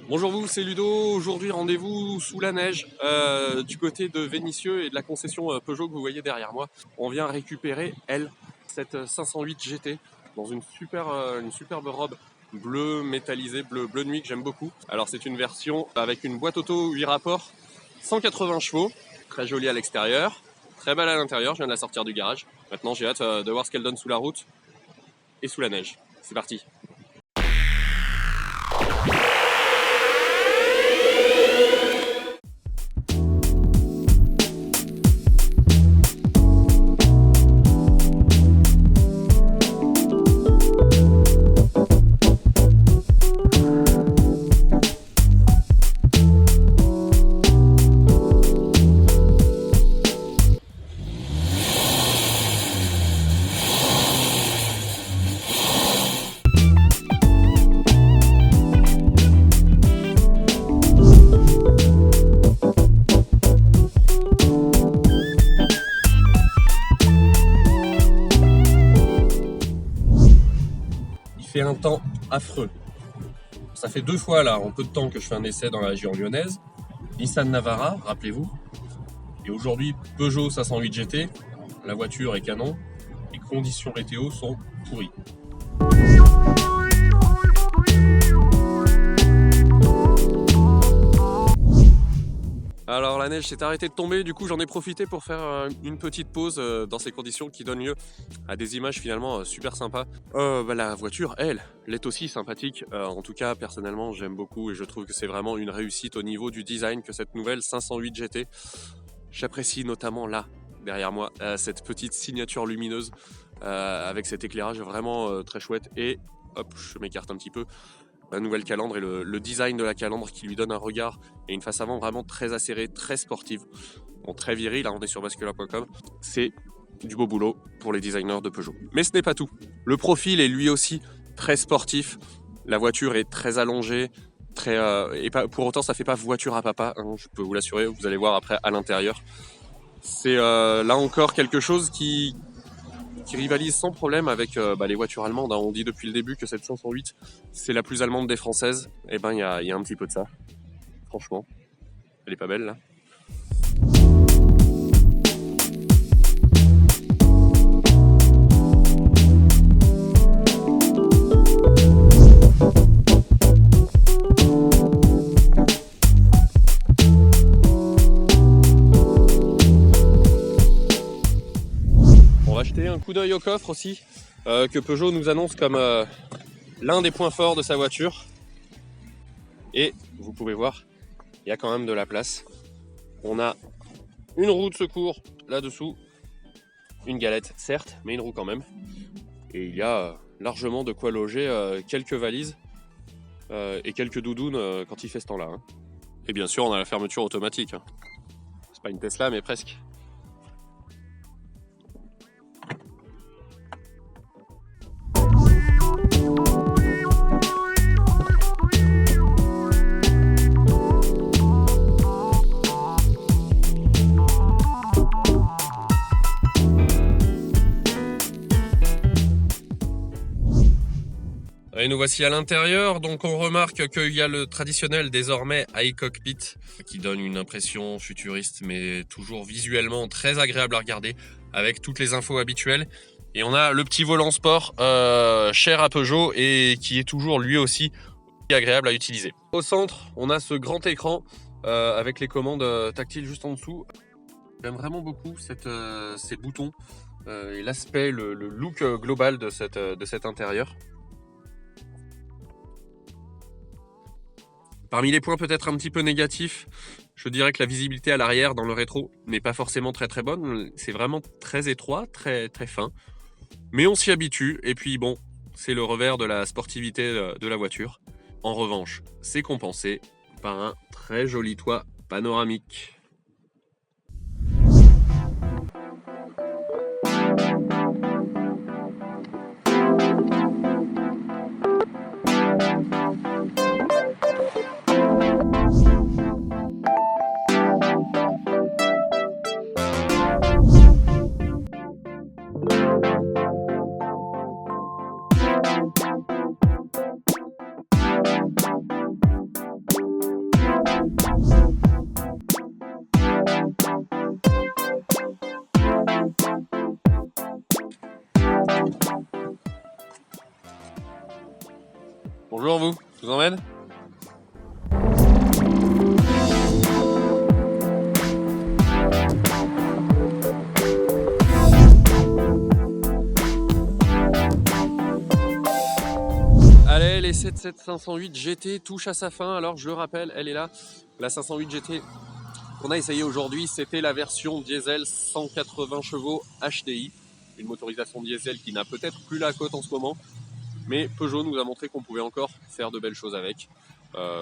Bonjour vous, c'est Ludo. Aujourd'hui, rendez-vous sous la neige du côté de Vénissieux et de la concession Peugeot que vous voyez derrière moi. On vient récupérer, cette 508 GT dans une superbe robe bleu métallisé, bleu nuit que j'aime beaucoup. Alors c'est une version avec une boîte auto 8 rapports, 180 chevaux, très jolie à l'extérieur, très belle à l'intérieur. Je viens de la sortir du garage. Maintenant j'ai hâte de voir ce qu'elle donne sous la route et sous la neige. C'est parti. Fait un temps affreux. Ça fait 2 fois là, en peu de temps, que je fais un essai dans la région lyonnaise. Nissan Navara, rappelez-vous. Et aujourd'hui, Peugeot 508 GT. La voiture est canon. Les conditions météo sont pourries. Alors la neige s'est arrêtée de tomber, du coup j'en ai profité pour faire une petite pause dans ces conditions qui donnent lieu à des images finalement super sympas. La voiture, elle est aussi sympathique. En tout cas personnellement j'aime beaucoup et je trouve que c'est vraiment une réussite au niveau du design que cette nouvelle 508 GT. J'apprécie notamment là, derrière moi, cette petite signature lumineuse avec cet éclairage vraiment très chouette. Et hop, je m'écarte un petit peu. La nouvelle calandre et le design de la calandre qui lui donne un regard et une face avant vraiment très acérée, très sportive, bon, très viril. Là on est sur bascula.com. C'est du beau boulot pour les designers de Peugeot. Mais ce n'est pas tout. Le profil est lui aussi très sportif. La voiture est très allongée, et pas, pour autant ça fait pas voiture à papa, hein, je peux vous l'assurer. Vous allez voir après à l'intérieur. C'est là encore quelque chose qui rivalise sans problème avec les voitures allemandes. On dit depuis le début que cette 508 c'est la plus allemande des françaises. Et ben il y a un petit peu de ça. Franchement, elle est pas belle là. On va jeter un coup d'œil au coffre aussi, que Peugeot nous annonce comme l'un des points forts de sa voiture. Et vous pouvez voir, il y a quand même de la place. On a une roue de secours là-dessous, une galette certes, mais une roue quand même. Et il y a largement de quoi loger quelques valises et quelques doudounes quand il fait ce temps-là. Hein. Et bien sûr, on a la fermeture automatique. Hein. C'est pas une Tesla, mais presque. Et nous voici à l'intérieur, donc on remarque qu'il y a le traditionnel désormais iCockpit qui donne une impression futuriste mais toujours visuellement très agréable à regarder avec toutes les infos habituelles. Et on a le petit volant sport cher à Peugeot et qui est toujours lui aussi agréable à utiliser. Au centre, on a ce grand écran avec les commandes tactiles juste en dessous. J'aime vraiment beaucoup ces boutons et l'aspect, le look global de cet intérieur. Parmi les points peut-être un petit peu négatifs, je dirais que la visibilité à l'arrière dans le rétro n'est pas forcément très bonne. C'est vraiment très étroit, très fin. Mais on s'y habitue et puis bon, c'est le revers de la sportivité de la voiture. En revanche, c'est compensé par un très joli toit panoramique. Je vous emmène? Allez, les 77 508 GT touchent à sa fin. Alors je le rappelle, elle est là. La 508 GT qu'on a essayé aujourd'hui, c'était la version diesel 180 chevaux HDI. Une motorisation diesel qui n'a peut-être plus la cote en ce moment. Mais Peugeot nous a montré qu'on pouvait encore faire de belles choses avec.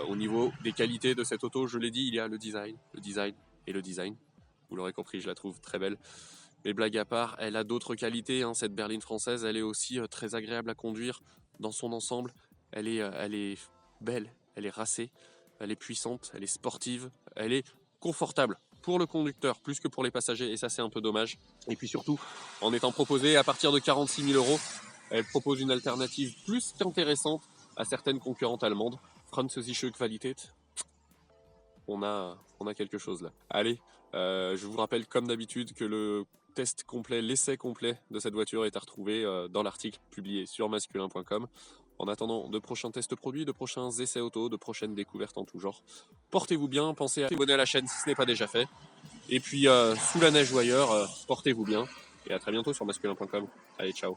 Au niveau des qualités de cette auto, je l'ai dit, il y a le design et le design. Vous l'aurez compris, je la trouve très belle. Mais blague à part, elle a d'autres qualités. Hein. Cette berline française, elle est aussi très agréable à conduire dans son ensemble. Elle est belle, elle est racée, elle est puissante, elle est sportive, elle est confortable pour le conducteur plus que pour les passagers. Et ça, c'est un peu dommage. Et puis surtout, en étant proposée à partir de 46 000 €, elle propose une alternative plus qu'intéressante à certaines concurrentes allemandes. Französische Qualität. On a quelque chose là. Allez, je vous rappelle comme d'habitude que le test complet, l'essai complet de cette voiture est à retrouver dans l'article publié sur masculin.com. En attendant de prochains tests produits, de prochains essais auto, de prochaines découvertes en tout genre, portez-vous bien, pensez à vous abonner à la chaîne si ce n'est pas déjà fait. Et puis, sous la neige ou ailleurs, portez-vous bien. Et à très bientôt sur masculin.com. Allez, ciao.